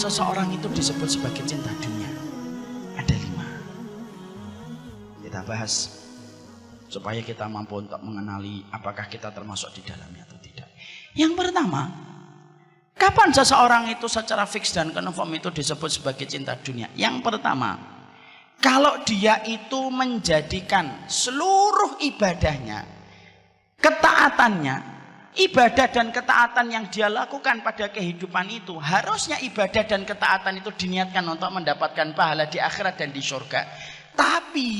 seseorang itu disebut sebagai cinta dunia? Ada 5. Kita bahas supaya kita mampu untuk mengenali apakah kita termasuk di dalamnya atau tidak. Yang pertama, kapan seseorang itu secara fix dan confirm itu disebut sebagai cinta dunia? Yang pertama, kalau dia itu menjadikan seluruh ibadahnya, ketaatannya, ibadah dan ketaatan yang dia lakukan pada kehidupan itu, harusnya ibadah dan ketaatan itu diniatkan untuk mendapatkan pahala di akhirat dan di surga. Tapi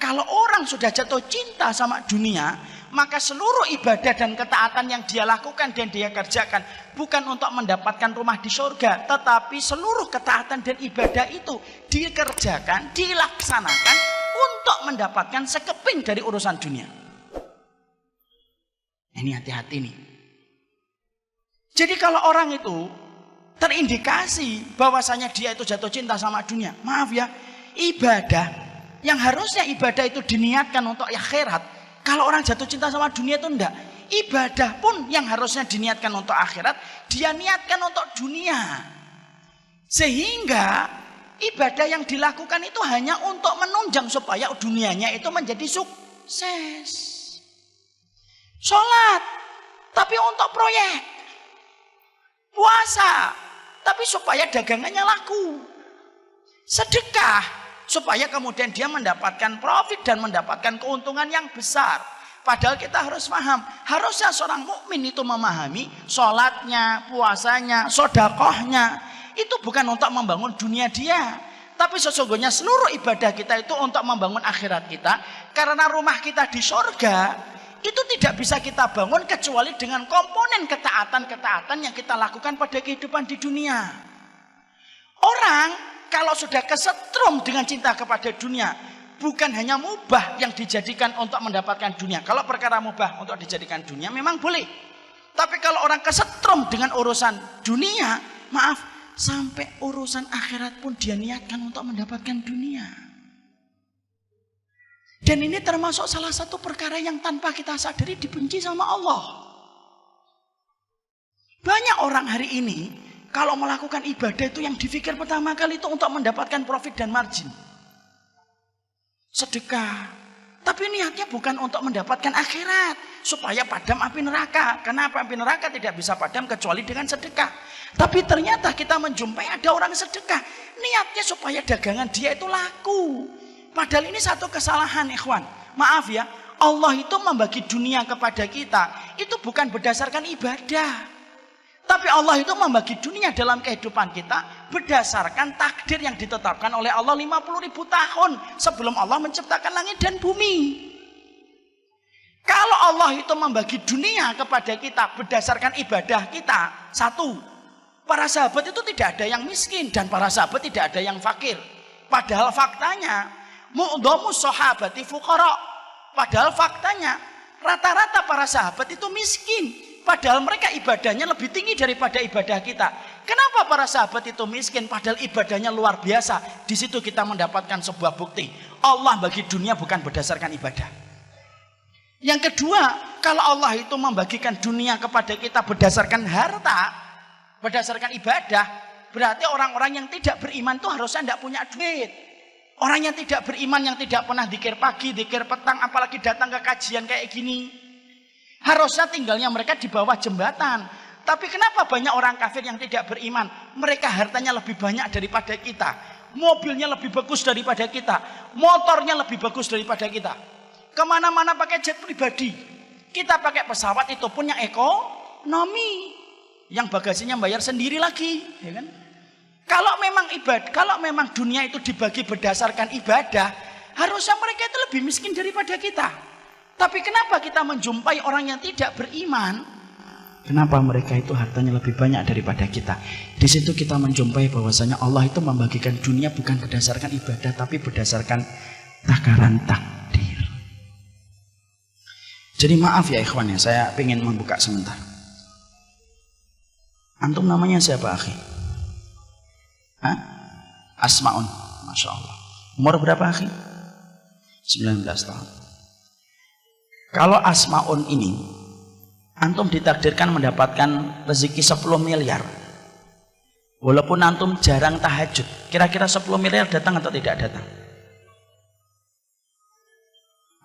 kalau orang sudah jatuh cinta sama dunia, maka seluruh ibadah dan ketaatan yang dia lakukan dan dia kerjakan bukan untuk mendapatkan rumah di surga, tetapi seluruh ketaatan dan ibadah itu dikerjakan, dilaksanakan untuk mendapatkan sekeping dari urusan dunia. Ini hati-hati nih. Jadi kalau orang itu terindikasi bahwasanya dia itu jatuh cinta sama dunia, maaf ya, ibadah yang harusnya ibadah itu diniatkan untuk akhirat, kalau orang jatuh cinta sama dunia itu enggak. Ibadah pun yang harusnya diniatkan untuk akhirat, dia niatkan untuk dunia. Sehingga ibadah yang dilakukan itu hanya untuk menunjang supaya dunianya itu menjadi sukses. Sholat, tapi untuk proyek. Puasa, tapi supaya dagangannya laku. Sedekah, supaya kemudian dia mendapatkan profit dan mendapatkan keuntungan yang besar. Padahal kita harus paham, harusnya seorang mukmin itu memahami sholatnya, puasanya, sedekahnya itu bukan untuk membangun dunia dia, tapi sesungguhnya seluruh ibadah kita itu untuk membangun akhirat kita. Karena rumah kita di surga itu tidak bisa kita bangun kecuali dengan komponen ketaatan-ketaatan yang kita lakukan pada kehidupan di dunia. Orang kalau sudah kesetrum dengan cinta kepada dunia, bukan hanya mubah yang dijadikan untuk mendapatkan dunia. Kalau perkara mubah untuk dijadikan dunia memang boleh. Tapi kalau orang kesetrum dengan urusan dunia, maaf, sampai urusan akhirat pun dia niatkan untuk mendapatkan dunia. Dan ini termasuk salah satu perkara yang tanpa kita sadari dibenci sama Allah. Banyak orang hari ini kalau melakukan ibadah itu yang dipikir pertama kali itu untuk mendapatkan profit dan margin. Sedekah, tapi niatnya bukan untuk mendapatkan akhirat, supaya padam api neraka. Kenapa api neraka tidak bisa padam kecuali dengan sedekah? Tapi ternyata kita menjumpai ada orang sedekah, niatnya supaya dagangan dia itu laku. Padahal ini satu kesalahan, ikhwan. Maaf ya, Allah itu membagi dunia kepada kita itu bukan berdasarkan ibadah. Tapi Allah itu membagi dunia dalam kehidupan kita berdasarkan takdir yang ditetapkan oleh Allah 50.000 tahun sebelum Allah menciptakan langit dan bumi. Kalau Allah itu membagi dunia kepada kita berdasarkan ibadah kita, satu, para sahabat itu tidak ada yang miskin dan para sahabat tidak ada yang fakir. Padahal faktanya mu'dhamus sahabati fuqara. Padahal faktanya rata-rata para sahabat itu miskin. Padahal mereka ibadahnya lebih tinggi daripada ibadah kita. Kenapa para sahabat itu miskin padahal ibadahnya luar biasa? Di situ kita mendapatkan sebuah bukti. Allah bagi dunia bukan berdasarkan ibadah. Yang kedua, kalau Allah itu membagikan dunia kepada kita berdasarkan harta, berdasarkan ibadah, berarti orang-orang yang tidak beriman itu harusnya tidak punya duit. Orang yang tidak beriman, yang tidak pernah dzikir pagi, dzikir petang, apalagi datang ke kajian kayak gini, harusnya tinggalnya mereka di bawah jembatan. Tapi kenapa banyak orang kafir yang tidak beriman? Mereka hartanya lebih banyak daripada kita, mobilnya lebih bagus daripada kita, motornya lebih bagus daripada kita, kemana-mana pakai jet pribadi. Kita pakai pesawat itu pun yang ekonomi, yang bagasinya bayar sendiri lagi, ya kan? Kalau memang dunia itu dibagi berdasarkan ibadah, harusnya mereka itu lebih miskin daripada kita. Tapi kenapa kita menjumpai orang yang tidak beriman? Kenapa mereka itu hartanya lebih banyak daripada kita? Di situ kita menjumpai bahwasanya Allah itu membagikan dunia bukan berdasarkan ibadah, tapi berdasarkan takaran takdir. Jadi maaf ya ikhwan ya, saya ingin membuka sebentar. Antum namanya siapa akhi? Hah? Asmaun, Masya Allah. Umur berapa akhi? 19 tahun. Kalau Asmaun ini antum ditakdirkan mendapatkan rezeki 10 miliar, Walaupun antum jarang tahajud, kira-kira 10 miliar datang atau tidak datang?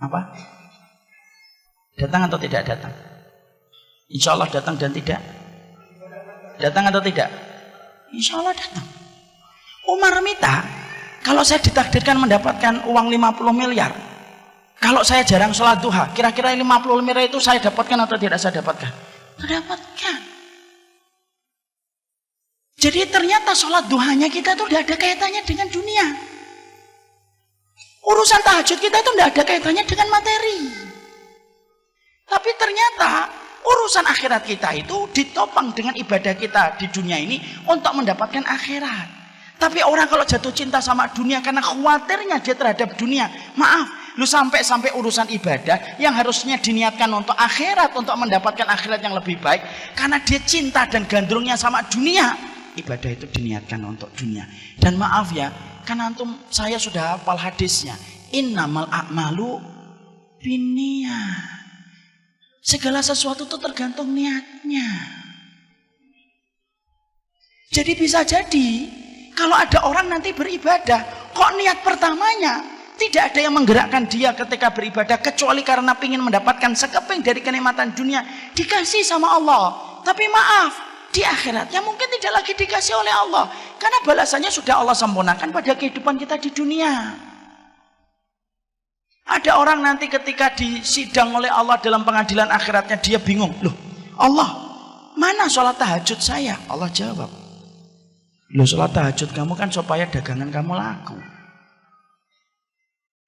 Apa? Datang atau tidak datang? Insya Allah datang dan tidak? Datang atau tidak? Insya Allah datang. Umar minta, kalau saya ditakdirkan mendapatkan uang 50 miliar, kalau saya jarang sholat duha, kira-kira 50 miliar itu saya dapatkan atau tidak saya dapatkan? Mendapatkan. Jadi ternyata sholat duhanya kita itu tidak ada kaitannya dengan dunia. Urusan tahajud kita itu tidak ada kaitannya dengan materi. Tapi ternyata urusan akhirat kita itu ditopang dengan ibadah kita di dunia ini untuk mendapatkan akhirat. Tapi orang kalau jatuh cinta sama dunia karena khawatirnya dia terhadap dunia, maaf, lu sampai urusan ibadah yang harusnya diniatkan untuk akhirat, untuk mendapatkan akhirat yang lebih baik, karena dia cinta dan gandrungnya sama dunia, ibadah itu diniatkan untuk dunia. Dan maaf ya, kan antum, saya sudah hafal hadisnya, innamal a'malu binniyah. Segala sesuatu itu tergantung niatnya. Jadi bisa jadi kalau ada orang nanti beribadah, kok niat pertamanya tidak ada yang menggerakkan dia ketika beribadah kecuali karena ingin mendapatkan sekeping dari kenikmatan dunia, dikasih sama Allah. Tapi maaf, di akhiratnya mungkin tidak lagi dikasih oleh Allah, karena balasannya sudah Allah sempurnakan pada kehidupan kita di dunia. Ada orang nanti ketika disidang oleh Allah dalam pengadilan akhiratnya, dia bingung, loh Allah, mana sholat tahajud saya? Allah jawab, loh sholat tahajud kamu kan supaya dagangan kamu laku.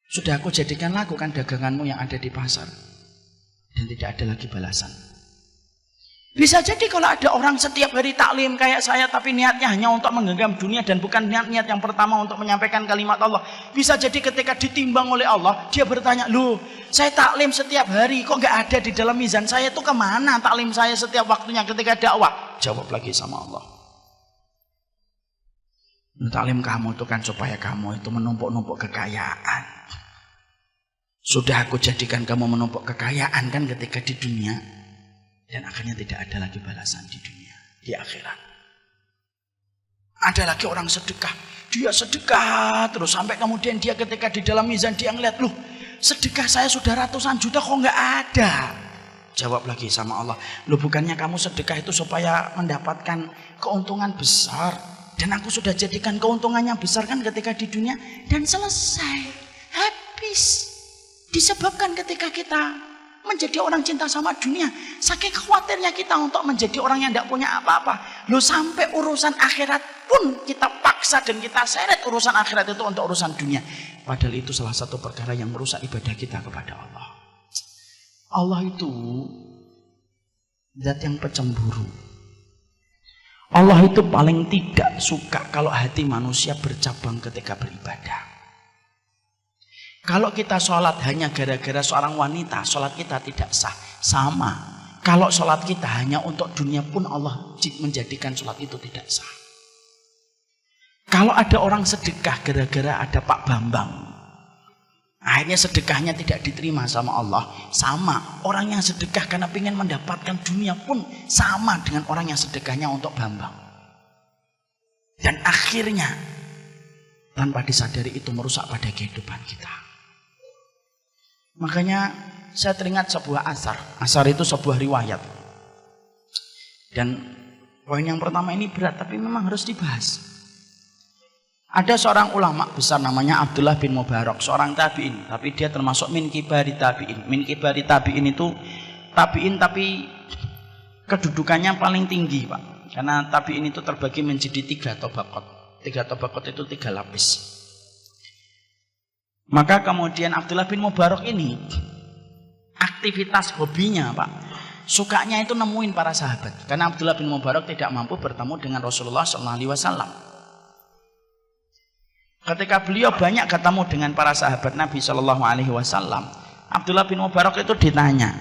Sudah aku jadikan laku kan daganganmu yang ada di pasar. Dan tidak ada lagi balasan. Bisa jadi kalau ada orang setiap hari taklim kayak saya, tapi niatnya hanya untuk menggenggam dunia dan bukan niat yang pertama untuk menyampaikan kalimat Allah. Bisa jadi ketika ditimbang oleh Allah, dia bertanya, loh saya taklim setiap hari, kok nggak ada di dalam mizan saya, itu kemana taklim saya setiap waktunya ketika dakwah? Jawab lagi sama Allah, taklim kamu itu kan supaya kamu itu menumpuk-numpuk kekayaan. Sudah aku jadikan kamu menumpuk kekayaan kan ketika di dunia, dan akhirnya tidak ada lagi balasan di dunia, di akhirat. Ada lagi orang sedekah, dia sedekah terus sampai kemudian dia ketika di dalam mizan dia ngeliat, loh sedekah saya sudah ratusan juta kok nggak ada. Jawab lagi sama Allah, loh bukannya kamu sedekah itu supaya mendapatkan keuntungan besar, dan aku sudah jadikan keuntungannya besar kan ketika di dunia, dan selesai, habis. Disebabkan ketika kita menjadi orang cinta sama dunia, saking khawatirnya kita untuk menjadi orang yang tidak punya apa-apa, loh sampai urusan akhirat pun kita paksa dan kita seret urusan akhirat itu untuk urusan dunia. Padahal itu salah satu perkara yang merusak ibadah kita kepada Allah. Allah itu zat yang pecemburu. Allah itu paling tidak suka kalau hati manusia bercabang ketika beribadah. Kalau kita sholat hanya gara-gara seorang wanita, sholat kita tidak sah. Sama. Kalau sholat kita hanya untuk dunia pun Allah menjadikan sholat itu tidak sah. Kalau ada orang sedekah gara-gara ada Pak Bambang, akhirnya sedekahnya tidak diterima sama Allah. Sama. Orang yang sedekah karena ingin mendapatkan dunia pun sama dengan orang yang sedekahnya untuk Bambang. Dan akhirnya tanpa disadari itu merusak pada kehidupan kita. Makanya saya teringat sebuah asar. Asar itu sebuah riwayat. Dan poin yang pertama ini berat, tapi memang harus dibahas. Ada seorang ulama besar namanya Abdullah bin Mubarak, seorang tabi'in, tapi dia termasuk min kibari tabi'in. Min kibari tabi'in itu tabi'in tapi kedudukannya paling tinggi, Pak. Karena tabi'in itu terbagi menjadi 3 tabaqat. 3 tabaqat itu 3 lapis. Maka kemudian Abdullah bin Mubarak ini aktivitas hobinya, Pak, sukanya itu nemuin para sahabat. Karena Abdullah bin Mubarak tidak mampu bertemu dengan Rasulullah SAW. Ketika beliau banyak ketemu dengan para sahabat Nabi SAW, Abdullah bin Mubarak itu ditanya,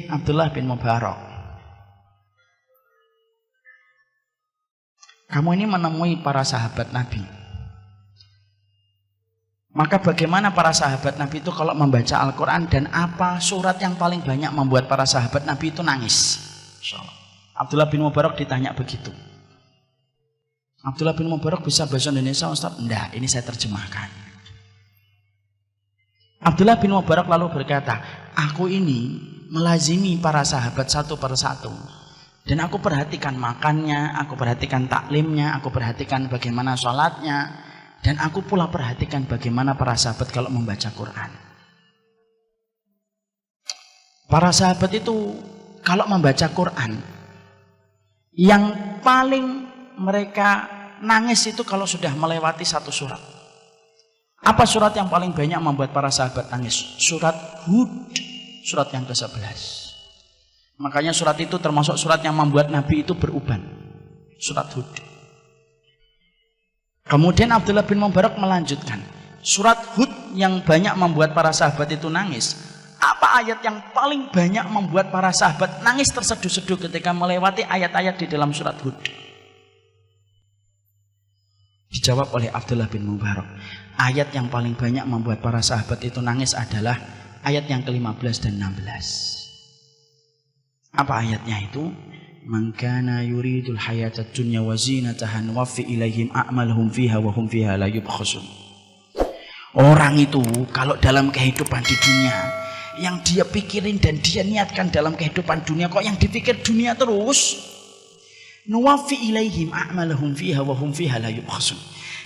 Abdullah bin Mubarak, kamu ini menemui para sahabat Nabi, maka bagaimana para sahabat Nabi itu kalau membaca Al-Quran, dan apa surat yang paling banyak membuat para sahabat Nabi itu nangis? Abdullah bin Mubarak ditanya begitu. Abdullah bin Mubarak bisa bahasa Indonesia, Ustaz? Enggak, ini saya terjemahkan. Abdullah bin Mubarak lalu berkata, aku ini melazimi para sahabat satu persatu. Dan aku perhatikan makannya, aku perhatikan taklimnya, aku perhatikan bagaimana sholatnya. Dan aku pula perhatikan bagaimana para sahabat kalau membaca Quran. Para sahabat itu kalau membaca Quran, yang paling mereka nangis itu kalau sudah melewati satu surat. Apa surat yang paling banyak membuat para sahabat nangis? Surat Hud, surat yang ke-11. Makanya surat itu termasuk surat yang membuat Nabi itu beruban. Surat Hud. Kemudian Abdullah bin Mubarak melanjutkan. Surat Hud yang banyak membuat para sahabat itu nangis. Apa ayat yang paling banyak membuat para sahabat nangis terseduh-seduh ketika melewati ayat-ayat di dalam surat Hud? Dijawab oleh Abdullah bin Mubarak. Ayat yang paling banyak membuat para sahabat itu nangis adalah ayat yang ke-15 dan 16. Apa ayatnya itu? Man kana yuridul hayatad dunya wa zinataha nuwaffi ilaihim a'malahum fiha wa hum fiha la yubkhasun. Orang itu kalau dalam kehidupan di dunia, yang dia pikirin dan dia niatkan dalam kehidupan dunia, kok yang dipikir dunia terus? Nuwaffi ilaihim a'malahum fiha wa hum fiha la yubkhasun.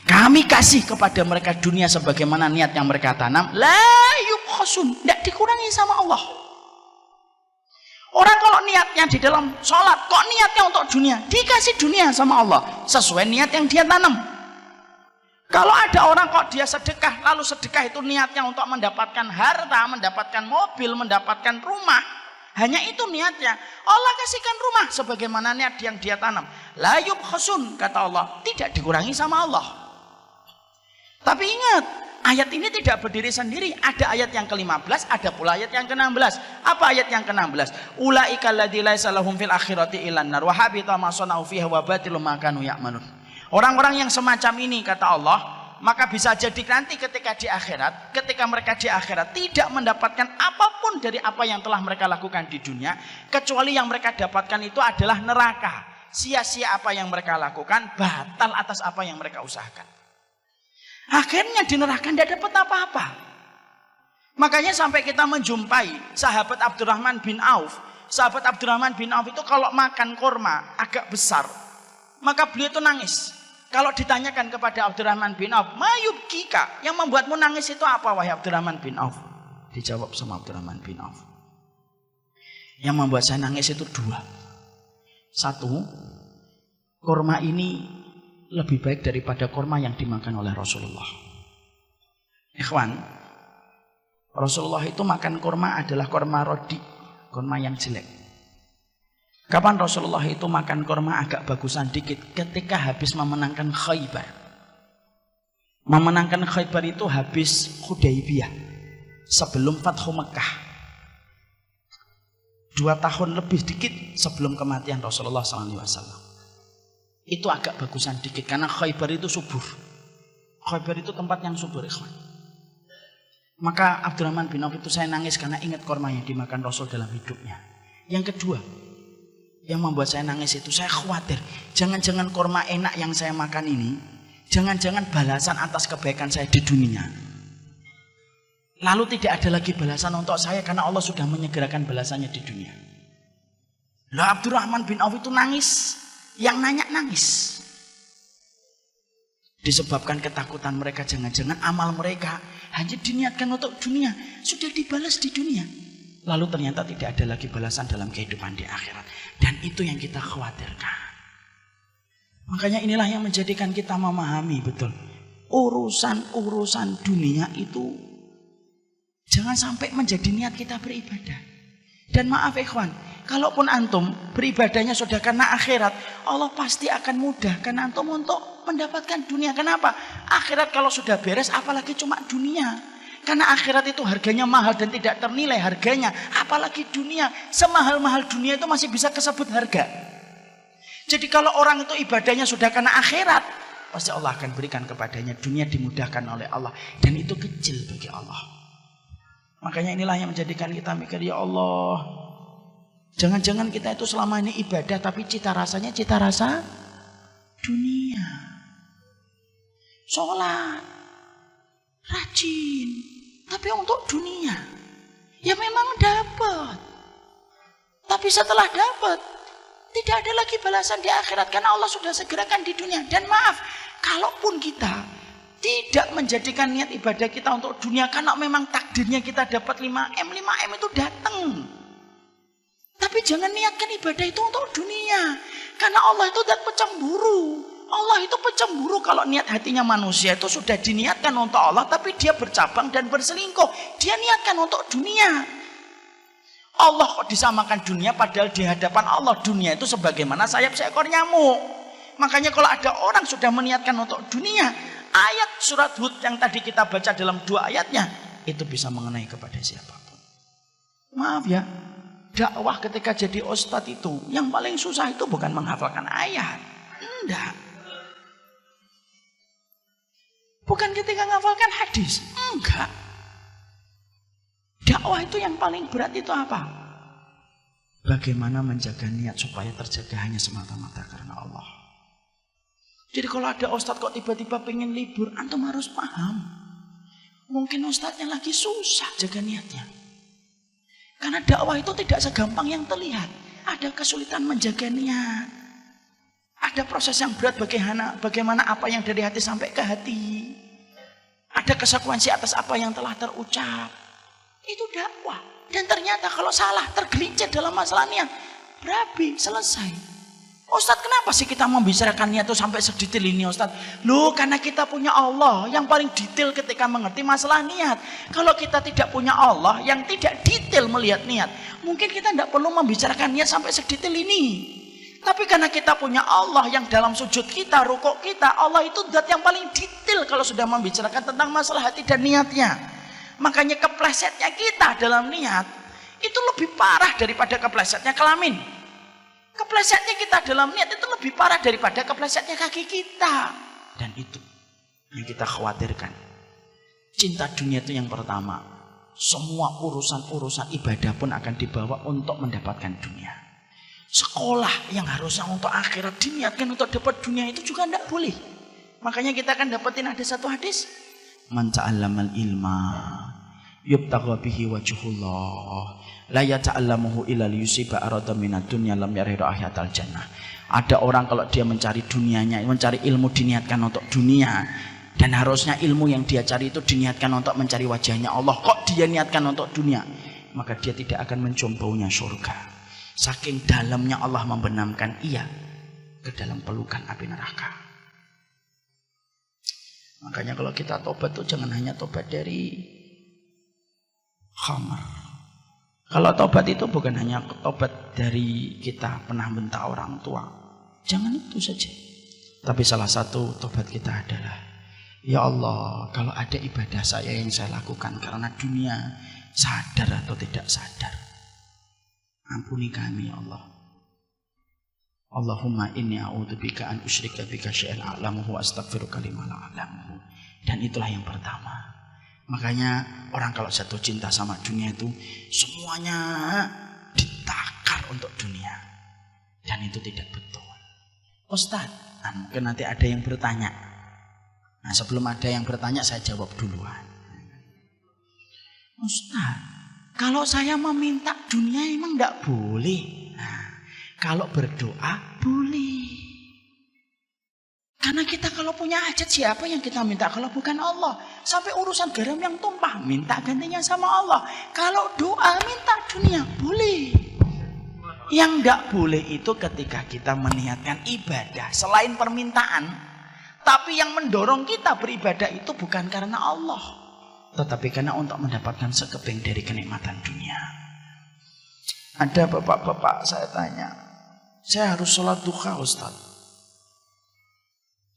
Kami kasih kepada mereka dunia sebagaimana niat yang mereka tanam, la yubkhasun, tidak dikurangi sama Allah. Orang kalau niatnya di dalam sholat, kok niatnya untuk dunia? Dikasih dunia sama Allah sesuai niat yang dia tanam. Kalau ada orang kok dia sedekah, lalu sedekah itu niatnya untuk mendapatkan harta, mendapatkan mobil, mendapatkan rumah, hanya itu niatnya, Allah kasihkan rumah sebagaimana niat yang dia tanam. La yubkhasun, kata Allah, tidak dikurangi sama Allah. Tapi ingat, ayat ini tidak berdiri sendiri. Ada ayat yang ke-15, ada pula ayat yang ke-16. Apa ayat yang ke-16? Ulaika alladzina laisa lahum fil akhirati illan nar wa habita ma sana'u fiha wa batilum ma kanu ya'malun. Orang-orang yang semacam ini, kata Allah, maka bisa jadi nanti ketika di akhirat, ketika mereka di akhirat tidak mendapatkan apapun dari apa yang telah mereka lakukan di dunia, kecuali yang mereka dapatkan itu adalah neraka. Sia-sia apa yang mereka lakukan, batal atas apa yang mereka usahakan. Akhirnya di neraka tidak dapat apa-apa. Makanya sampai kita menjumpai sahabat Abdurrahman bin Auf. Sahabat Abdurrahman bin Auf itu kalau makan kurma agak besar, maka beliau itu nangis. Kalau ditanyakan kepada Abdurrahman bin Auf, mayub kika, yang membuatmu nangis itu apa wahai Abdurrahman bin Auf? Dijawab sama Abdurrahman bin Auf, yang membuat saya nangis itu dua. Satu, kurma ini lebih baik daripada kurma yang dimakan oleh Rasulullah. Ikhwan, Rasulullah itu makan kurma adalah kurma rodi, kurma yang jelek. Kapan Rasulullah itu makan kurma agak bagusan dikit? Ketika habis memenangkan Khaybar. Memenangkan Khaybar itu habis Hudaybiyah, sebelum Fathu Mekah. 2 tahun lebih dikit sebelum kematian Rasulullah SAW. Itu agak bagusan dikit karena Khaybar itu subur. Khaybar itu tempat yang subur, ikhwan. Maka Abdurrahman bin Auf itu saya nangis karena ingat kurma yang dimakan Rasul dalam hidupnya. Yang kedua, yang membuat saya nangis itu saya khawatir, jangan-jangan kurma enak yang saya makan ini, jangan-jangan balasan atas kebaikan saya di dunia. Lalu tidak ada lagi balasan untuk saya karena Allah sudah menyegerakan balasannya di dunia. Lah Abdurrahman bin Auf itu nangis. Yang nanya nangis. Disebabkan ketakutan mereka, jangan-jangan amal mereka hanya diniatkan untuk dunia, sudah dibalas di dunia. Lalu ternyata tidak ada lagi balasan dalam kehidupan di akhirat. Dan itu yang kita khawatirkan. Makanya inilah yang menjadikan kita memahami betul. Urusan-urusan dunia itu jangan sampai menjadi niat kita beribadah. Dan maaf ikhwan, kalaupun antum beribadahnya sudah karena akhirat, Allah pasti akan mudahkan antum untuk mendapatkan dunia. Kenapa? Akhirat kalau sudah beres, apalagi cuma dunia. Karena akhirat itu harganya mahal dan tidak ternilai harganya. Apalagi dunia, semahal-mahal dunia itu masih bisa kesebut harga. Jadi kalau orang itu ibadahnya sudah karena akhirat, pasti Allah akan berikan kepadanya dunia, dimudahkan oleh Allah. Dan itu kecil bagi Allah. Makanya inilah yang menjadikan kita mikir, ya Allah, jangan-jangan kita itu selama ini ibadah tapi cita rasanya cita rasa dunia. sholat, rajin. Tapi untuk dunia, ya memang dapat. Tapi setelah dapat, tidak ada lagi balasan di akhirat karena Allah sudah segerakan di dunia. Dan maaf, kalaupun kita tidak menjadikan niat ibadah kita untuk dunia karena memang takdirnya kita dapat 5M itu datang. Tapi jangan niatkan ibadah itu untuk dunia. Karena Allah itu zat pecemburu. Allah itu pecemburu kalau niat hatinya manusia itu sudah diniatkan untuk Allah, tapi dia bercabang dan berselingkuh. Dia niatkan untuk dunia. Allah kok disamakan dunia, padahal di hadapan Allah dunia itu sebagaimana sayap seekor nyamuk. Makanya kalau ada orang sudah meniatkan untuk dunia, ayat surat Hud yang tadi kita baca dalam 2 ayatnya, itu bisa mengenai kepada siapapun. Maaf ya, dakwah ketika jadi ustadz itu, yang paling susah itu bukan menghafalkan ayat. Enggak. Bukan ketika menghafalkan hadis. Enggak. Dakwah itu yang paling berat itu apa? Bagaimana menjaga niat supaya terjaga hanya semata-mata karena Allah. Jadi kalau ada ustadz kok tiba-tiba pengen libur, antum harus paham. Mungkin ustadznya lagi susah jaga niatnya. Karena dakwah itu tidak segampang yang terlihat. Ada kesulitan menjaga niat. Ada proses yang berat bagaimana apa yang dari hati sampai ke hati. Ada konsekuensi atas apa yang telah terucap. Itu dakwah. Dan ternyata kalau salah, tergelincir dalam masalah niat, berabi, selesai. Ustadz, kenapa sih kita membicarakan niat itu sampai sedetail ini Ustadz? Loh, karena kita punya Allah yang paling detail ketika mengerti masalah niat. Kalau kita tidak punya Allah yang tidak detail melihat niat, mungkin kita tidak perlu membicarakan niat sampai sedetail ini. Tapi karena kita punya Allah yang dalam sujud kita, rukuk kita, Allah itu zat yang paling detail kalau sudah membicarakan tentang masalah hati dan niatnya. Makanya keplesetnya kita dalam niat itu lebih parah daripada keplesetnya kelamin. Keplesetnya kita dalam niat itu lebih parah daripada keplesetnya kaki kita. Dan itu yang kita khawatirkan. Cinta dunia itu yang pertama. Semua urusan-urusan ibadah pun akan dibawa untuk mendapatkan dunia. Sekolah yang harusnya untuk akhirat diniatkan untuk dapat dunia itu juga tidak boleh. Makanya kita akan dapetin ada satu hadis. Man ta'allamal ilma yubtagha bihi wajhullah la yata'allamuhu illa liyusiba arada minad dunya lam yaridu ahyatal jannah. Ada orang kalau dia mencari dunianya, mencari ilmu diniatkan untuk dunia, dan harusnya ilmu yang dia cari itu diniatkan untuk mencari wajahnya Allah. Kok dia niatkan untuk dunia? Maka dia tidak akan mencium baunya surga. Saking dalamnya Allah membenamkan ia ke dalam pelukan api neraka. Makanya kalau kita tobat tuh jangan hanya tobat dari khamar. Kalau tobat itu bukan hanya tobat dari kita pernah bentak orang tua. Jangan itu saja. Tapi salah satu tobat kita adalah, ya Allah, kalau ada ibadah saya yang saya lakukan karena dunia, sadar atau tidak sadar, ampuni kami ya Allah. Allahumma inni a'udzubika an usyrika bika syai'an a'lamuhu wa astaghfiruka lima la a'lamuhu. Dan itulah yang pertama. Makanya orang kalau jatuh cinta sama dunia itu semuanya ditakar untuk dunia. Dan itu tidak betul. Ustadz, mungkin nanti ada yang bertanya. Nah, sebelum ada yang bertanya saya jawab duluan. Ustadz, kalau saya meminta dunia emang tidak boleh? Kalau berdoa boleh. Karena kita kalau punya hajat siapa yang kita minta kalau bukan Allah? Sampai urusan garam yang tumpah minta gantinya sama Allah. Kalau doa minta dunia boleh. Yang enggak boleh itu ketika kita meniatkan ibadah selain permintaan. Tapi yang mendorong kita beribadah itu bukan karena Allah, tetapi karena untuk mendapatkan sekeping dari kenikmatan dunia. Ada bapak-bapak saya tanya, saya harus sholat duha Ustaz.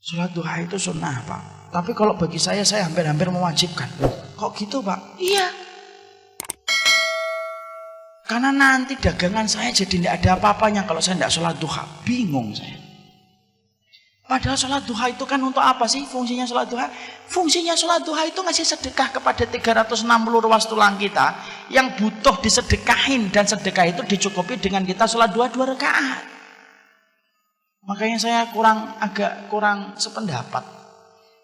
Sholat duha itu sunnah Pak. Tapi kalau bagi saya hampir-hampir mewajibkan. Kok gitu Pak? Iya. Karena nanti dagangan saya jadi tidak ada apa-apanya kalau saya tidak sholat duha. Bingung saya. Padahal sholat duha itu kan untuk apa sih fungsinya sholat duha? Fungsinya sholat duha itu ngasih sedekah kepada 360 ruas tulang kita yang butuh disedekahin, dan sedekah itu dicukupi dengan kita sholat 2 rakaat. Makanya saya agak kurang sependapat.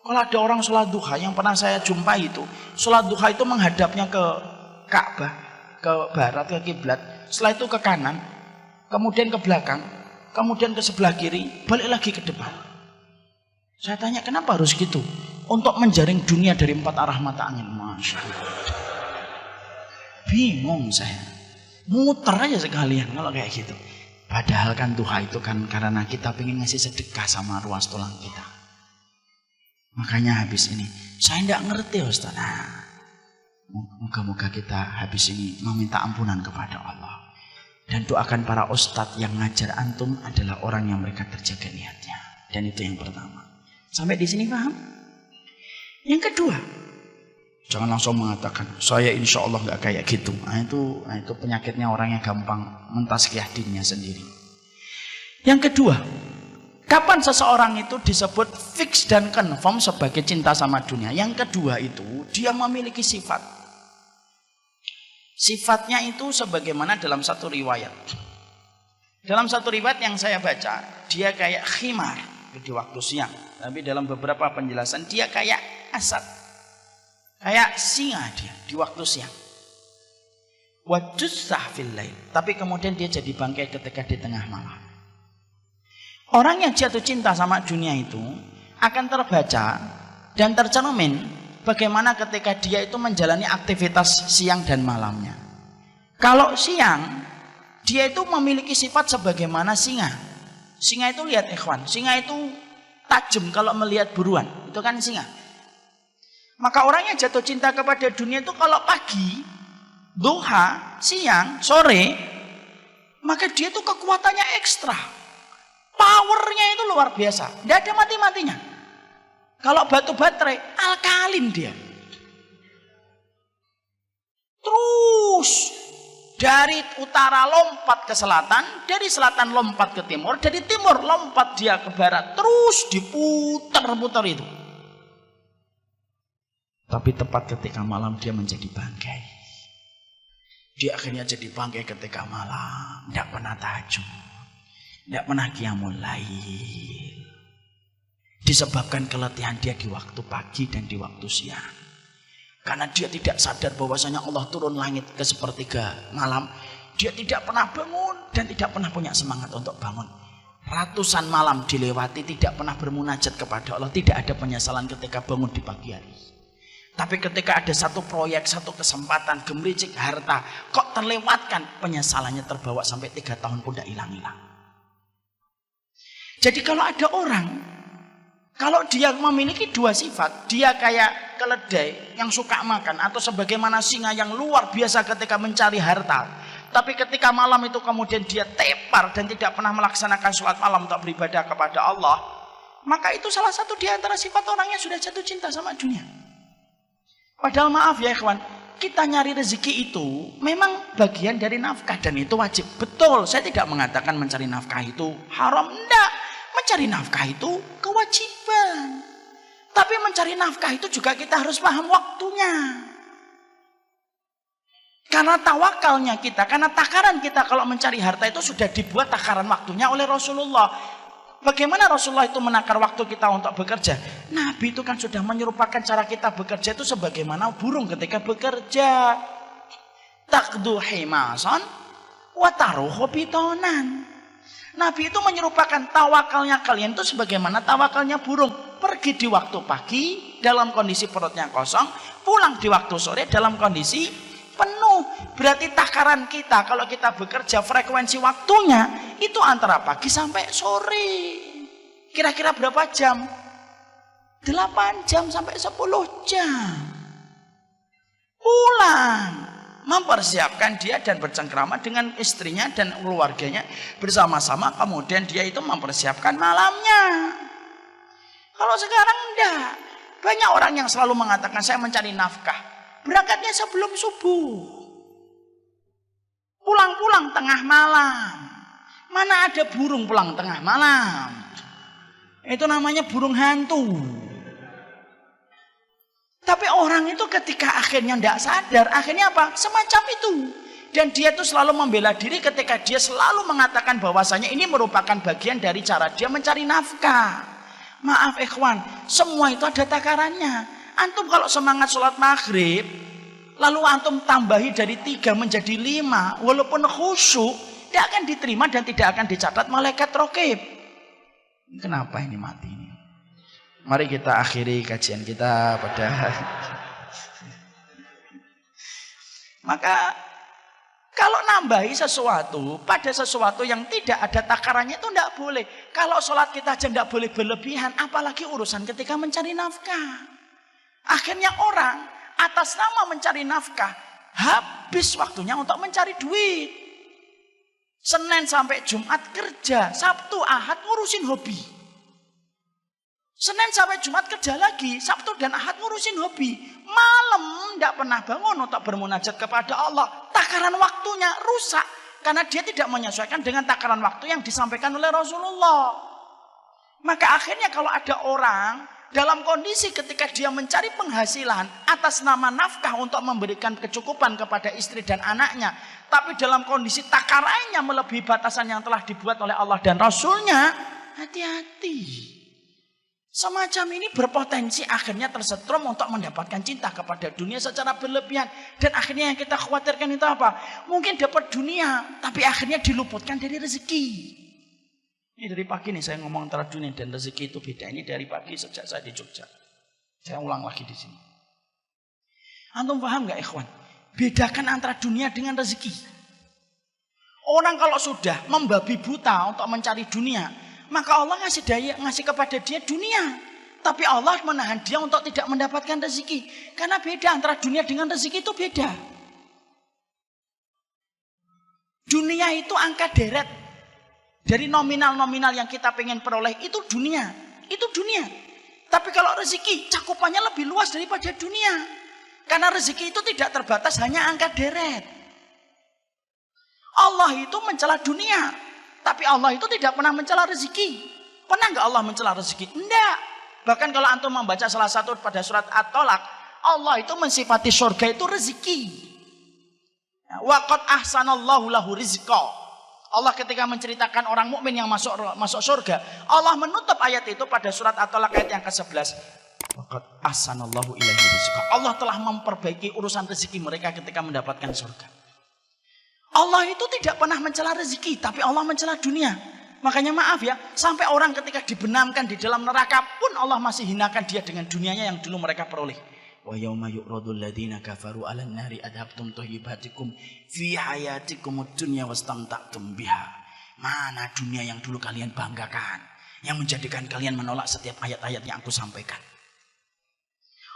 Kalau ada orang sholat duha yang pernah saya jumpai itu, sholat duha itu menghadapnya ke Ka'bah, ke barat, ke kiblat. Setelah itu ke kanan, kemudian ke belakang, kemudian ke sebelah kiri, balik lagi ke depan. Saya tanya, kenapa harus gitu? Untuk menjaring dunia dari 4 arah mata angin. Masya Allah. Bingung saya. Muter aja sekalian kalau kayak gitu. Padahal kan duha itu kan karena kita pengen ngasih sedekah sama ruas tulang kita. Makanya habis ini, saya tidak ngerti Ustaz. Nah, moga-moga kita habis ini meminta ampunan kepada Allah. Dan doakan para ustadz yang ngajar antum adalah orang yang mereka terjaga niatnya. Dan itu yang pertama. Sampai di sini paham? Yang kedua, jangan langsung mengatakan, saya insya Allah nggak kayak gitu. Nah, itu penyakitnya orang yang gampang mentazkiyah dirinya sendiri. Yang kedua, kapan seseorang itu disebut fix dan confirm sebagai cinta sama dunia? Yang kedua itu, dia memiliki sifat. Sifatnya itu sebagaimana dalam satu riwayat. Dalam satu riwayat yang saya baca, dia kayak khimar di waktu siang. Tapi dalam beberapa penjelasan, dia kayak asad. Kayak singa dia di waktu siang. Wajussah fil lail. Tapi kemudian dia jadi bangkai ketika di tengah malam. Orang yang jatuh cinta sama dunia itu akan terbaca dan tercermin bagaimana ketika dia itu menjalani aktivitas siang dan malamnya. Kalau siang, dia itu memiliki sifat sebagaimana singa. Singa itu lihat ikhwan, singa itu tajam kalau melihat buruan. Itu kan singa. Maka orang yang jatuh cinta kepada dunia itu kalau pagi, duha, siang, sore, maka dia itu kekuatannya ekstra. Powernya itu luar biasa. Tidak ada mati-matinya. Kalau batu baterai, alkalin dia. Terus dari utara lompat ke selatan, dari selatan lompat ke timur, dari timur lompat dia ke barat, terus diputar-putar itu. Tapi tepat ketika malam dia menjadi bangkai. Dia akhirnya jadi bangkai ketika malam, tidak pernah tahajud, tidak pernah qiyamul lail. Disebabkan keletihan dia di waktu pagi dan di waktu siang. Karena dia tidak sadar bahwasanya Allah turun langit ke sepertiga malam. Dia tidak pernah bangun dan tidak pernah punya semangat untuk bangun. Ratusan malam dilewati tidak pernah bermunajat kepada Allah. Tidak ada penyesalan ketika bangun di pagi hari. Tapi ketika ada satu proyek, satu kesempatan, gemericik harta, kok terlewatkan, penyesalannya terbawa sampai 3 tahun pun tidak hilang-hilang. Jadi kalau ada orang, kalau dia memiliki 2 sifat, dia kayak keledai yang suka makan, atau sebagaimana singa yang luar biasa ketika mencari harta, tapi ketika malam itu kemudian dia tepar dan tidak pernah melaksanakan sholat malam untuk beribadah kepada Allah, maka itu salah satu di antara sifat orang yang sudah jatuh cinta sama dunia. Padahal maaf ya ikhwan, kita nyari rezeki itu memang bagian dari nafkah dan itu wajib. Betul, saya tidak mengatakan mencari nafkah itu haram, enggak. Mencari nafkah itu kewajiban. Tapi mencari nafkah itu juga kita harus paham waktunya. Karena tawakalnya kita, karena takaran kita kalau mencari harta itu sudah dibuat takaran waktunya oleh Rasulullah. Bagaimana Rasulullah itu menakar waktu kita untuk bekerja? Nabi itu kan sudah menyerupakan cara kita bekerja itu sebagaimana burung ketika bekerja. Taqdu himasan wa taruhu bitonan. Nabi itu menyerupakan tawakalnya kalian itu sebagaimana tawakalnya burung. Pergi di waktu pagi dalam kondisi perutnya kosong, pulang di waktu sore dalam kondisi penuh. Berarti takaran kita kalau kita bekerja frekuensi waktunya itu antara pagi sampai sore. Kira-kira berapa jam? 8 jam sampai 10 jam. Pulang, mempersiapkan dia dan bercengkrama dengan istrinya dan keluarganya bersama-sama, kemudian dia itu mempersiapkan malamnya. Kalau sekarang enggak. Banyak orang yang selalu mengatakan saya mencari nafkah. Berangkatnya sebelum subuh. Pulang-pulang tengah malam. Mana ada burung pulang tengah malam? Itu namanya burung hantu. Tapi orang itu ketika akhirnya tidak sadar, akhirnya apa? Semacam itu. Dan dia itu selalu membela diri ketika dia selalu mengatakan bahwasanya ini merupakan bagian dari cara dia mencari nafkah. Maaf ikhwan, semua itu ada takarannya. Antum kalau semangat sholat maghrib, lalu antum tambahi dari 3 menjadi 5, walaupun khusyuk, tidak akan diterima dan tidak akan dicatat malaikat raqib. Kenapa ini mati ini? Mari kita akhiri kajian kita pada maka kalau nambahi sesuatu pada sesuatu yang tidak ada takarannya itu tidak boleh. Kalau sholat kita aja tidak boleh berlebihan, apalagi urusan ketika mencari nafkah. Akhirnya orang atas nama mencari nafkah habis waktunya untuk mencari duit. Senin sampai Jumat kerja, Sabtu Ahad ngurusin hobi. Senin sampai Jumat kerja lagi, Sabtu dan Ahad ngurusin hobi. Malam tidak pernah bangun untuk bermunajat kepada Allah. Takaran waktunya rusak karena dia tidak menyesuaikan dengan takaran waktu yang disampaikan oleh Rasulullah. Maka akhirnya kalau ada orang dalam kondisi ketika dia mencari penghasilan atas nama nafkah untuk memberikan kecukupan kepada istri dan anaknya, tapi dalam kondisi takarannya melebihi batasan yang telah dibuat oleh Allah dan Rasulnya, hati-hati. Semacam ini berpotensi akhirnya tersetrum untuk mendapatkan cinta kepada dunia secara berlebihan. Dan akhirnya yang kita khawatirkan itu apa? Mungkin dapat dunia, tapi akhirnya diluputkan dari rezeki. Ini dari pagi nih saya ngomong antara dunia dan rezeki itu beda. Ini dari pagi sejak saya di Jogja. Saya ulang lagi di sini. Antum paham gak ikhwan? Bedakan antara dunia dengan rezeki. Orang kalau sudah membabi buta untuk mencari dunia, maka Allah ngasih kepada dia dunia. Tapi Allah menahan dia untuk tidak mendapatkan rezeki. Karena beda antara dunia dengan rezeki itu beda. Dunia itu angka deret. Dari nominal-nominal yang kita pengen peroleh itu dunia. Itu dunia. Tapi kalau rezeki cakupannya lebih luas daripada dunia. Karena rezeki itu tidak terbatas hanya angka deret. Allah itu mencela dunia. Tapi Allah itu tidak pernah mencela rezeki. Pernah nggak Allah mencela rezeki? Enggak. Bahkan kalau antum membaca salah satu pada surat At-Tolak, Allah itu mensifati surga itu rezeki. Wa qad ahsanallahu lahu rizqa. Allah ketika menceritakan orang mukmin yang masuk surga, Allah menutup ayat itu pada surat At-Tolak ayat yang ke-11. Wa qad ahsanallahu ilaihi rizqa. Allah telah memperbaiki urusan rezeki mereka ketika mendapatkan surga. Allah itu tidak pernah mencela rezeki, tapi Allah mencela dunia. Makanya maaf ya, sampai orang ketika dibenamkan di dalam neraka pun Allah masih hinakan dia dengan dunianya yang dulu mereka peroleh. Wa yauma yu'radul ladzina kafaru 'alan nari adhabtum thayyibatikum fi hayatikumud dunya wastamta'tum biha. Mana dunia yang dulu kalian banggakan, yang menjadikan kalian menolak setiap ayat-ayat yang aku sampaikan.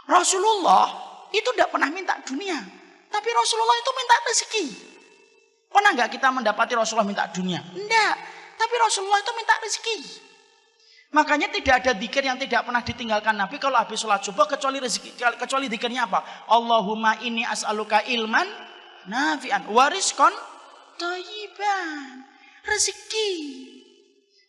Rasulullah itu tidak pernah minta dunia, tapi Rasulullah itu minta rezeki. Pernah nggak kita mendapati Rasulullah minta dunia? Enggak. Tapi Rasulullah itu minta rezeki. Makanya tidak ada dzikir yang tidak pernah ditinggalkan Nabi kalau habis sholat subuh kecuali rezeki, kecuali dzikirnya apa? Allahumma inni as'aluka ilman nafi'an wa rizqan thayyiban. Rezeki.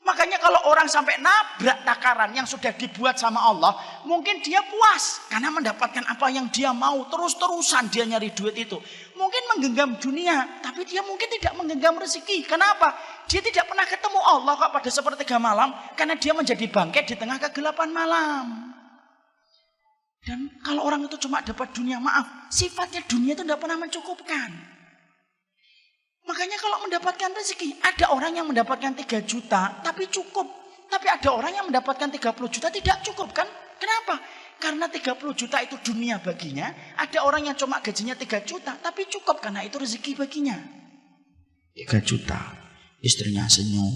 Makanya kalau orang sampai nabrak takaran yang sudah dibuat sama Allah, mungkin dia puas karena mendapatkan apa yang dia mau, terus-terusan dia nyari duit itu. Mungkin menggenggam dunia, tapi dia mungkin tidak menggenggam rezeki. Kenapa? Dia tidak pernah ketemu Allah kok pada sepertiga malam, karena dia menjadi bangkai di tengah kegelapan malam. Dan kalau orang itu cuma dapat dunia, maaf, sifatnya dunia itu tidak pernah mencukupkan. Makanya kalau mendapatkan rezeki, ada orang yang mendapatkan 3 juta tapi cukup. Tapi ada orang yang mendapatkan 30 juta tidak cukup kan? Kenapa? Karena 30 juta itu dunia baginya. Ada orang yang cuma gajinya 3 juta tapi cukup karena itu rezeki baginya. 3 juta, istrinya senyum.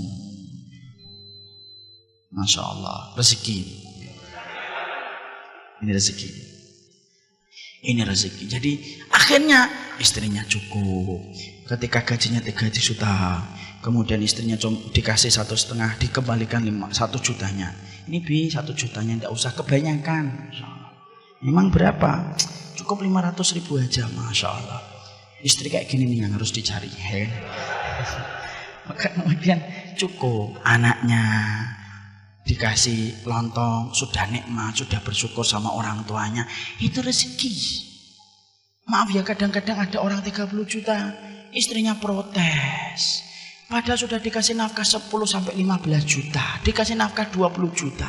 Masya Allah, rezeki. Ini rezeki. Ini rezeki. Jadi akhirnya istrinya cukup. Ketika gajinya 3 juta, kemudian istrinya dikasih 1,5, dikembalikan 1 jutanya. Ini 1 jutanya tidak usah kebanyakan. Memang berapa? Cukup 500.000 aja, Masya Allah. Istri kayak gini nih yang harus dicari. Maka kemudian cukup anaknya dikasih lontong, sudah nikmat, sudah bersyukur sama orang tuanya. Itu rezeki. Maaf ya, kadang-kadang ada orang 30 juta, istrinya protes. Padahal sudah dikasih nafkah 10 sampai 15 juta, dikasih nafkah 20 juta.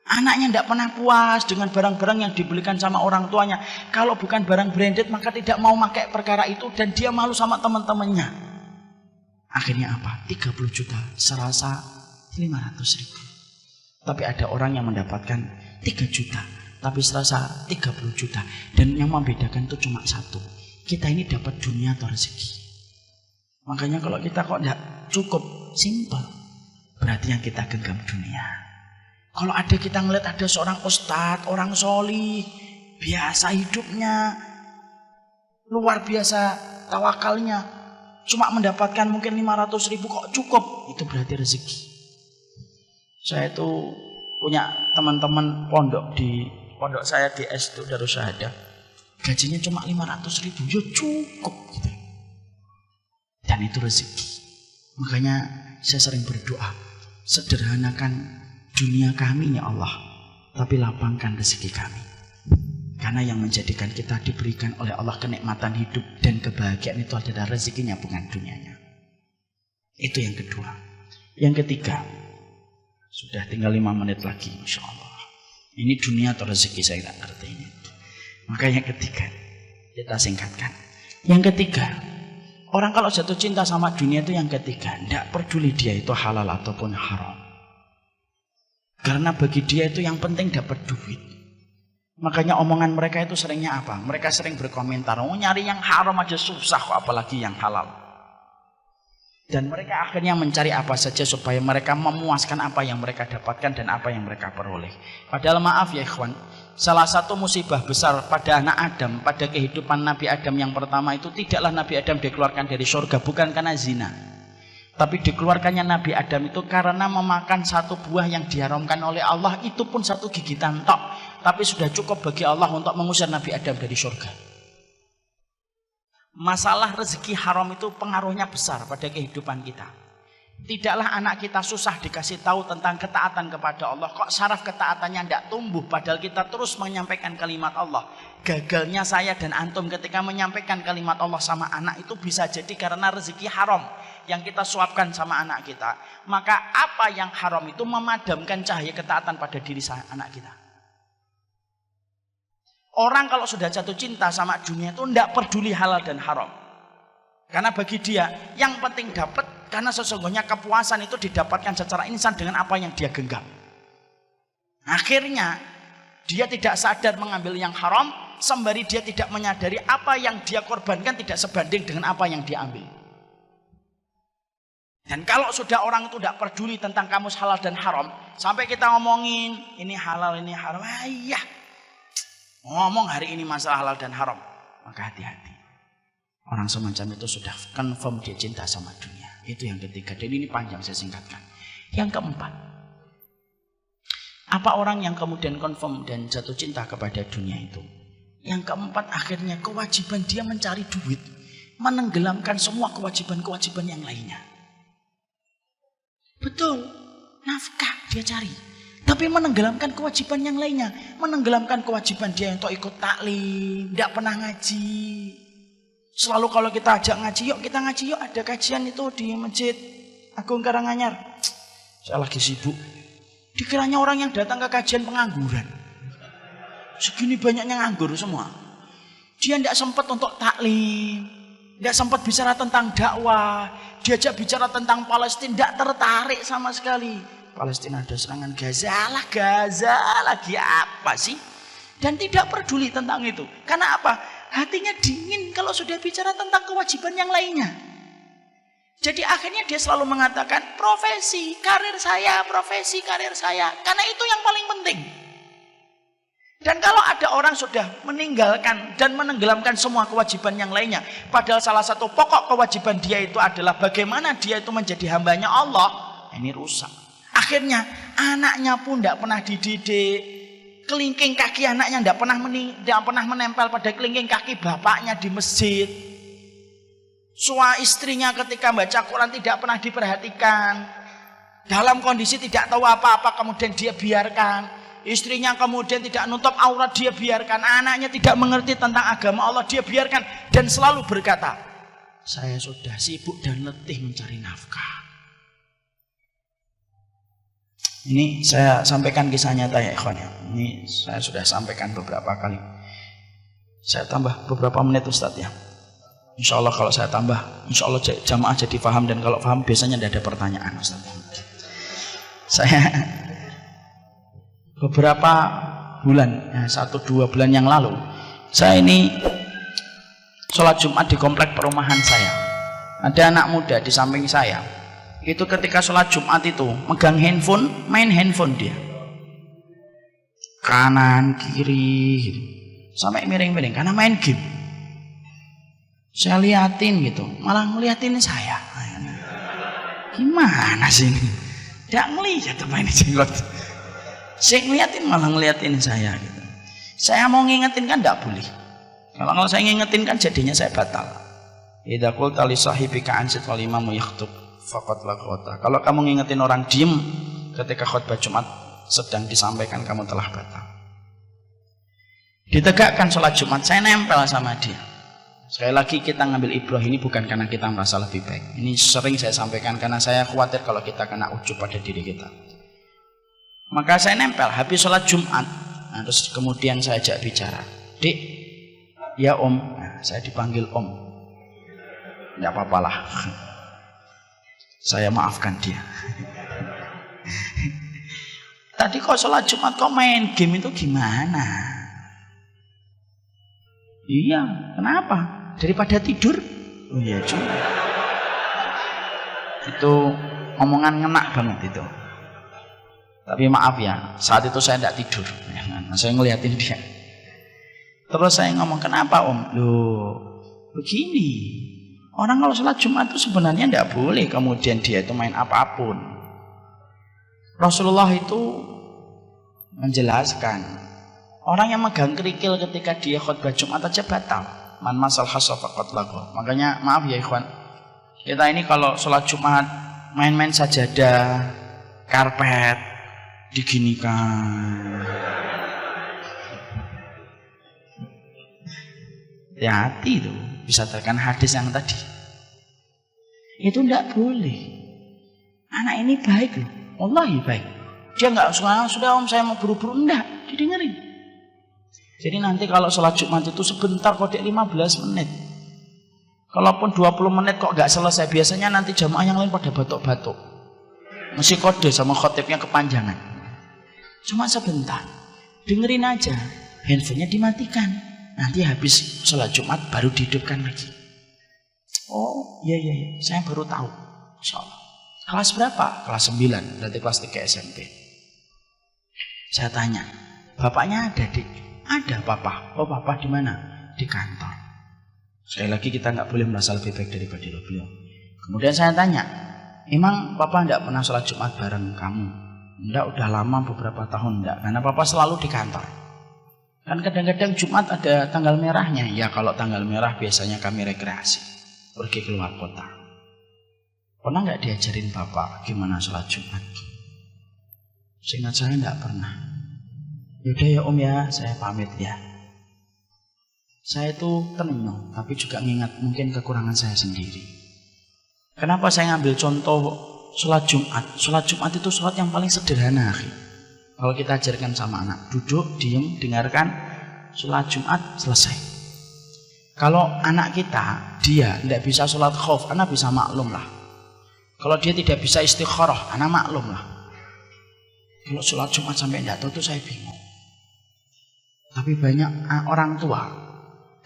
Anaknya tidak pernah puas dengan barang-barang yang dibelikan sama orang tuanya. Kalau bukan barang branded maka tidak mau pakai perkara itu dan dia malu sama teman-temannya. Akhirnya apa? 30 juta serasa 500.000. Tapi ada orang yang mendapatkan 3 juta tapi serasa 30 juta. Dan yang membedakan itu cuma satu. Kita ini dapat dunia atau rezeki. Makanya kalau kita kok tidak cukup simple, berarti yang kita genggam dunia. Kalau ada kita ngeliat ada seorang ustadz, orang solih, biasa hidupnya, luar biasa tawakalnya, cuma mendapatkan mungkin 500.000 kok cukup, itu berarti rezeki. Saya itu punya teman-teman pondok di pondok saya di S itu Darussahadah, gajinya cuma 500.000, ya cukup gitu. Dan itu rezeki. Makanya saya sering berdoa, sederhanakan dunia kami ya Allah, tapi lapangkan rezeki kami. Karena yang menjadikan kita diberikan oleh Allah kenikmatan hidup dan kebahagiaan itu adalah rezekinya, bukan dunianya. Itu yang kedua. Yang ketiga, sudah tinggal 5 menit lagi, Masya Allah. Ini dunia atau rezeki saya tidak ngerti ini. Maka yang ketiga, kita singkatkan. Yang ketiga, orang kalau jatuh cinta sama dunia itu yang ketiga, tidak peduli dia itu halal ataupun haram. Karena bagi dia itu yang penting dapat duit. Makanya omongan mereka itu seringnya apa? Mereka sering berkomentar, oh nyari yang haram aja susah kok apalagi yang halal. Dan mereka akhirnya mencari apa saja supaya mereka memuaskan apa yang mereka dapatkan dan apa yang mereka peroleh. Padahal maaf ya ikhwan, salah satu musibah besar pada anak Adam, pada kehidupan Nabi Adam yang pertama itu tidaklah Nabi Adam dikeluarkan dari surga, bukan karena zina. Tapi dikeluarkannya Nabi Adam itu karena memakan satu buah yang diharamkan oleh Allah, itu pun satu gigitan tok. Tapi sudah cukup bagi Allah untuk mengusir Nabi Adam dari surga. Masalah rezeki haram itu pengaruhnya besar pada kehidupan kita. Tidaklah anak kita susah dikasih tahu tentang ketaatan kepada Allah. Kok saraf ketaatannya tidak tumbuh padahal kita terus menyampaikan kalimat Allah. Gagalnya saya dan antum ketika menyampaikan kalimat Allah sama anak itu bisa jadi karena rezeki haram yang kita suapkan sama anak kita. Maka apa yang haram itu memadamkan cahaya ketaatan pada diri anak kita. Orang kalau sudah jatuh cinta sama dunia itu tidak peduli halal dan haram. Karena bagi dia yang penting dapat, karena sesungguhnya kepuasan itu didapatkan secara instan dengan apa yang dia genggam. Akhirnya dia tidak sadar mengambil yang haram, sembari dia tidak menyadari apa yang dia korbankan tidak sebanding dengan apa yang dia ambil. Dan kalau sudah orang itu tidak peduli tentang kamus halal dan haram, sampai kita ngomongin ini halal, ini haram, iya. Ngomong hari ini masalah halal dan haram, maka hati-hati. Orang semacam itu sudah confirm dia cinta sama dunia. Itu yang ketiga, dan ini panjang saya singkatkan. Yang keempat, apa orang yang kemudian confirm dan jatuh cinta kepada dunia itu? Yang keempat, akhirnya kewajiban dia mencari duit menenggelamkan semua kewajiban-kewajiban yang lainnya. Betul, nafkah dia cari. Tapi menenggelamkan kewajiban yang lainnya. Menenggelamkan kewajiban dia untuk ikut taklim, tidak pernah ngaji. Selalu kalau kita ajak ngaji, yuk kita ngaji yuk. Ada kajian itu di Masjid Agung Karanganyar. Saya lagi sibuk. Dikiranya orang yang datang ke kajian pengangguran. Segini banyaknya nganggur semua. Dia tidak sempat untuk taklim, tidak sempat bicara tentang dakwah. Diajak bicara tentang Palestina, tidak tertarik sama sekali. Palestina ada serangan Gaza lagi apa sih? Dan tidak peduli tentang itu. Karena apa? Hatinya dingin kalau sudah bicara tentang kewajiban yang lainnya. Jadi akhirnya dia selalu mengatakan profesi, karir saya. Karena itu yang paling penting. Dan kalau ada orang sudah meninggalkan dan menenggelamkan semua kewajiban yang lainnya, padahal salah satu pokok kewajiban dia itu adalah bagaimana dia itu menjadi hambanya Allah, ini rusak. Akhirnya anaknya pun tidak pernah dididik, kelingking kaki anaknya tidak pernah menempel pada kelingking kaki bapaknya di masjid. Suami istrinya ketika baca Quran tidak pernah diperhatikan, dalam kondisi tidak tahu apa-apa kemudian dia biarkan. Istrinya kemudian tidak nutup aurat, dia biarkan. Anaknya tidak mengerti tentang agama Allah, dia biarkan. Dan selalu berkata, saya sudah sibuk dan letih mencari nafkah. Ini saya sampaikan kisah nyata ya ikhwan ya. Ini saya sudah sampaikan beberapa kali. Saya tambah beberapa menit Ustadz ya. Insya Allah kalau saya tambah, insya Allah jamaah jadi paham, dan kalau paham biasanya tidak ada pertanyaan Ustadz. Saya beberapa bulan, 1-2 bulan yang lalu, saya ini sholat Jumat di komplek perumahan saya. Ada anak muda di samping saya. Itu ketika sholat Jumat itu megang handphone, main handphone dia. Kanan, kiri, gitu. Sampai miring-miring karena main game. Saya liatin gitu, malah ngeliatin saya. Gimana sih ini? Tidak ngeliat main jenglot. Saya ngeliatin malah ngeliatin saya gitu. Saya mau ngingetin kan tidak boleh. Kalau saya ngingetin kan jadinya saya batal. Idza qulta li sahibika ansit wal imamu yakhtub faqad laghata. Kalau kamu ngingetin orang diem ketika khutbah Jumat sedang disampaikan, kamu telah batal. Ditegakkan sholat Jumat, saya nempel sama dia. Sekali lagi kita ngambil ibrah ini bukan karena kita merasa lebih baik. Ini sering saya sampaikan karena saya khawatir kalau kita kena ujub pada diri kita. Maka saya nempel habis sholat Jumat. Nah, terus kemudian saya ajak bicara. Dik, ya om. Nah, saya dipanggil om. Tidak apa-apalah. Saya maafkan dia. Tadi kok sholat Jumat kok main game itu gimana? Iya, kenapa? Daripada tidur? Oh iya juga. Itu omongan ngenak banget itu. Tapi maaf ya, saat itu saya tidak tidur. Nah, saya ngeliatin dia. Terus saya ngomong, kenapa om? Loh, begini. Orang kalau sholat Jumat itu sebenarnya tidak boleh kemudian dia itu main apapun. Rasulullah itu menjelaskan, orang yang megang kerikil ketika dia khutbah Jumat aja batal. Man masal hasa faqad lagu. Makanya maaf ya ikhwan, kita ini kalau sholat Jumat main-main sajadah, karpet diginikan. Hati-hati itu bisa terkena hadis yang tadi. Itu tidak boleh. Anak ini baik loh, wallahi baik. Dia nggak sudah om saya mau buru-buru, enggak, didengerin. Jadi nanti kalau sholat Jumat itu sebentar kok 15 menit. Kalaupun 20 menit kok nggak selesai, biasanya nanti jamaah yang lain pada batuk-batuk. Mesti kode sama khotibnya kepanjangan. Cuma sebentar, dengerin aja, handphonenya dimatikan. Nanti habis sholat Jumat baru dihidupkan lagi. Oh iya, saya baru tahu. Insya Allah. Kelas berapa? Kelas 9, berarti kelas 3 SMP. Saya tanya, bapaknya ada dik? Ada papa. Oh papa di mana? Di kantor. Sekali lagi kita nggak boleh merasa lebih baik daripada beliau. Kemudian saya tanya, emang papa nggak pernah sholat Jumat bareng kamu? Enggak, udah lama beberapa tahun enggak. Karena papa selalu di kantor. Kan kadang-kadang Jumat ada tanggal merahnya. Ya kalau tanggal merah biasanya kami rekreasi, pergi keluar kota. Pernah nggak diajarin bapak gimana sholat Jumat? Seingat saya nggak pernah. Yaudah ya om ya, saya pamit ya. Saya itu tenang, tapi juga mengingat mungkin kekurangan saya sendiri. Kenapa saya ngambil contoh sholat Jumat? Sholat Jumat itu sholat yang paling sederhana. Kalau kita ajarkan sama anak, duduk, diem, dengarkan, sholat Jumat, selesai. Kalau anak kita, dia tidak bisa sholat khauf, anak bisa maklum lah. Kalau dia tidak bisa istikharah, anak maklum lah. Kalau sholat Jumat sampai tidak tahu itu saya bingung. Tapi banyak orang tua,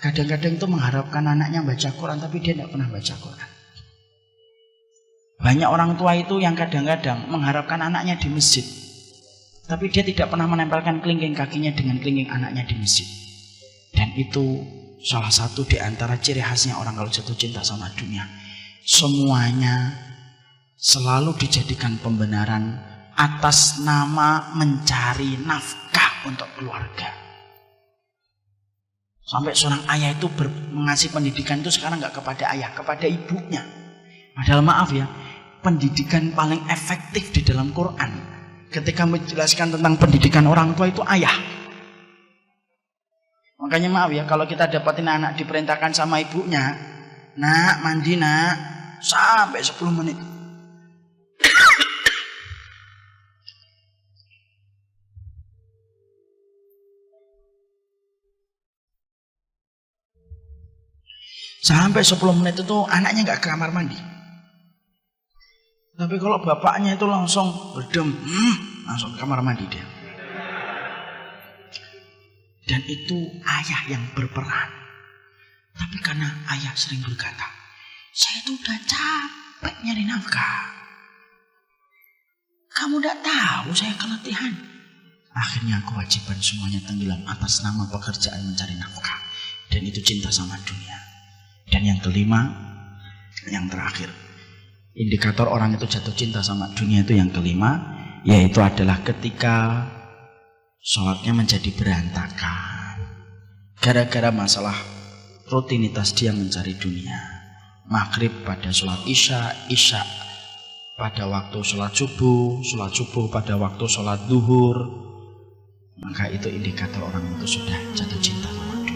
kadang-kadang itu mengharapkan anaknya baca Quran, tapi dia tidak pernah baca Quran. Banyak orang tua itu yang kadang-kadang mengharapkan anaknya di masjid, tapi dia tidak pernah menempelkan kelingking kakinya dengan kelingking anaknya di masjid. Dan itu salah satu di antara ciri khasnya orang kalau jatuh cinta sama dunia. Semuanya selalu dijadikan pembenaran atas nama mencari nafkah untuk keluarga. Sampai seorang ayah itu mengasih pendidikan itu sekarang nggak kepada ayah, kepada ibunya. Padahal maaf ya, pendidikan paling efektif di dalam Quran ketika menjelaskan tentang pendidikan orang tua itu ayah. Makanya maaf ya, kalau kita dapatin anak diperintahkan sama ibunya, nak mandi nak, sampai 10 menit. Sampai 10 menit itu anaknya nggak ke kamar mandi. Tapi kalau bapaknya itu langsung berdem, langsung ke kamar mandi dia. Dan itu ayah yang berperan. Tapi karena ayah sering berkata, saya itu udah capek nyari nafkah. Kamu udah tahu saya keletihan. Akhirnya kewajiban semuanya tenggelam atas nama pekerjaan mencari nafkah. Dan itu cinta sama dunia. Dan yang kelima, yang terakhir, indikator orang itu jatuh cinta sama dunia itu yang kelima, yaitu adalah ketika sholatnya menjadi berantakan. Gara-gara masalah rutinitas dia mencari dunia. Maghrib pada sholat isya, isya pada waktu sholat subuh pada waktu sholat duhur. Maka itu indikator orang itu sudah jatuh cinta sama dunia.